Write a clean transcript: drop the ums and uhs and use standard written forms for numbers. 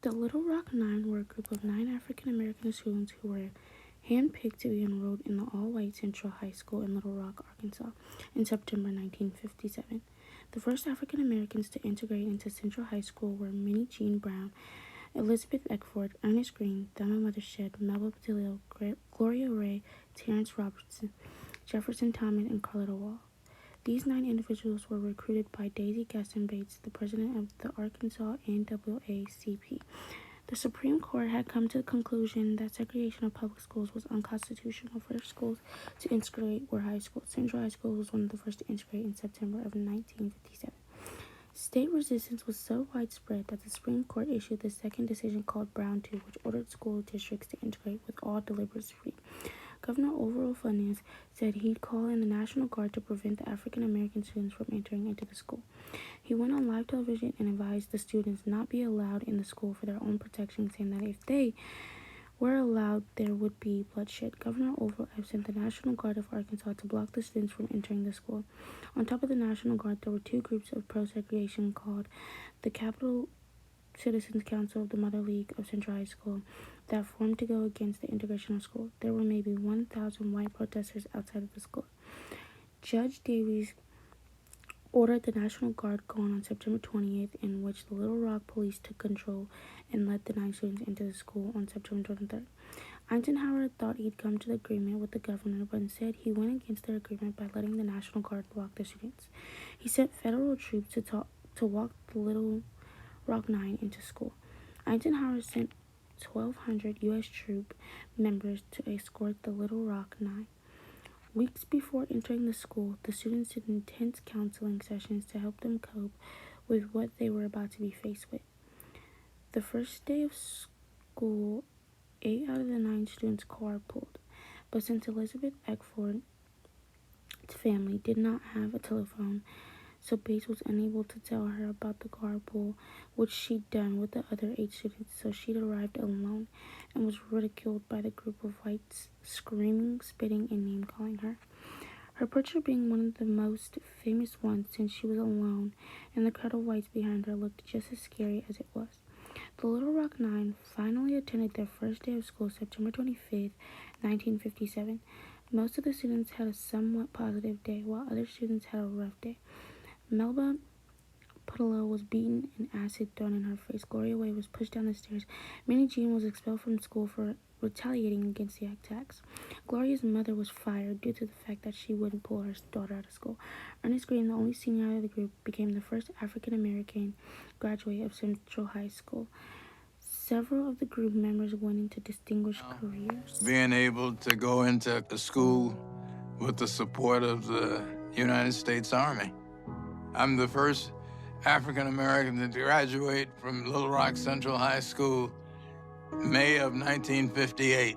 The Little Rock Nine were a group of 9 African American students who were handpicked to be enrolled in the all-white Central High School in Little Rock, Arkansas, in September 1957. The first African Americans to integrate into Central High School were Minnie Jean Brown, Elizabeth Eckford, Ernest Green, Thelma Mothershed, Melba Patilio, Gloria Ray, Terrence Robertson, Jefferson Thomas, and Carletta Wall. These 9 individuals were recruited by Daisy Gaston Bates, the president of the Arkansas NAACP. The Supreme Court had come to the conclusion that segregation of public schools was unconstitutional for schools to integrate were high schools. Central High School was one of the first to integrate in September of 1957. State resistance was so widespread that the Supreme Court issued the second decision called Brown II, which ordered school districts to integrate with all deliberate free. Governor Overall Funes said he'd call in the National Guard to prevent the African American students from entering into the school. He went on live television and advised the students not be allowed in the school for their own protection, saying that if they were allowed, there would be bloodshed. Governor Overall sent the National Guard of Arkansas to block the students from entering the school. On top of the National Guard, there were two groups of pro-segregation called the Capital Citizens Council of the Mother League of Central High School that formed to go against the integration of school. There were maybe 1,000 white protesters outside of the school. Judge Davies ordered the National Guard gone on September 20th, in which the Little Rock police took control and let the 9 students into the school on September 23rd. Eisenhower thought he'd come to the agreement with the governor, but instead he went against their agreement by letting the National Guard block the students. He sent federal troops to walk the Little Rock Nine into school. Eisenhower sent 1,200 U.S. troop members to escort the Little Rock Nine. Weeks before entering the school, the students did intense counseling sessions to help them cope with what they were about to be faced with. The first day of school, 8 out of the 9 students carpooled, but since Elizabeth Eckford's family did not have a telephone, so Bates was unable to tell her about the carpool, which she'd done with the other 8 students, so she'd arrived alone and was ridiculed by the group of whites, screaming, spitting, and name-calling her. Her picture being one of the most famous ones since she was alone, and the crowd of whites behind her looked just as scary as it was. The Little Rock Nine finally attended their first day of school September 25th, 1957. Most of the students had a somewhat positive day, while other students had a rough day. Melba Patilio was beaten and acid thrown in her face. Gloria Way was pushed down the stairs. Minnie Jean was expelled from school for retaliating against the attacks. Gloria's mother was fired due to the fact that she wouldn't pull her daughter out of school. Ernest Green, the only senior out of the group, became the first African American graduate of Central High School. Several of the group members went into distinguished careers. Being able to go into a school with the support of the United States Army. I'm the first African American to graduate from Little Rock Central High School, May of 1958.